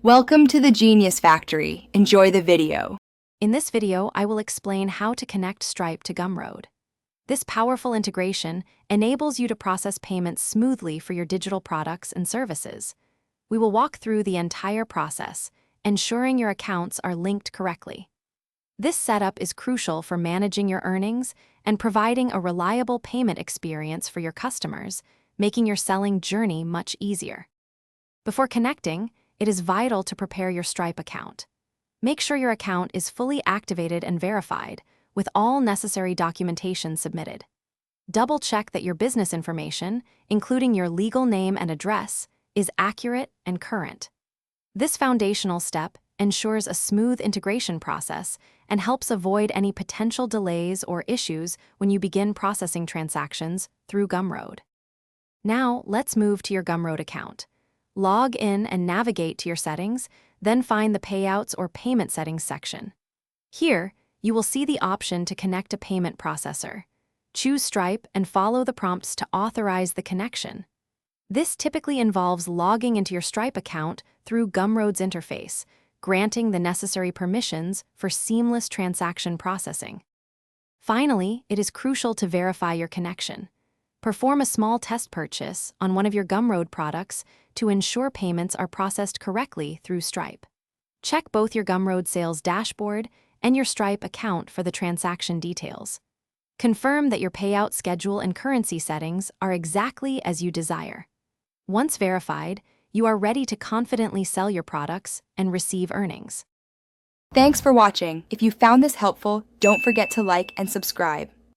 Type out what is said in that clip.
Welcome to the Genius Factory. Enjoy the video. In this video, I will explain how to connect Stripe to Gumroad. This powerful integration enables you to process payments smoothly for your digital products and services. We will walk through the entire process, ensuring your accounts are linked correctly. This setup is crucial for managing your earnings and providing a reliable payment experience for your customers, making your selling journey much easier. Before connecting, it is vital to prepare your Stripe account. Make sure your account is fully activated and verified, with all necessary documentation submitted. Double-check that your business information, including your legal name and address, is accurate and current. This foundational step ensures a smooth integration process and helps avoid any potential delays or issues when you begin processing transactions through Gumroad. Now, let's move to your Gumroad account. Log in and navigate to your settings, then find the Payouts or Payment Settings section. Here, you will see the option to connect a payment processor. Choose Stripe and follow the prompts to authorize the connection. This typically involves logging into your Stripe account through Gumroad's interface, granting the necessary permissions for seamless transaction processing. Finally, it is crucial to verify your connection. Perform a small test purchase on one of your Gumroad products to ensure payments are processed correctly through Stripe. Check both your Gumroad sales dashboard and your Stripe account for the transaction details. Confirm that your payout schedule and currency settings are exactly as you desire. Once verified, you are ready to confidently sell your products and receive earnings. Thanks for watching. If you found this helpful, don't forget to like and subscribe.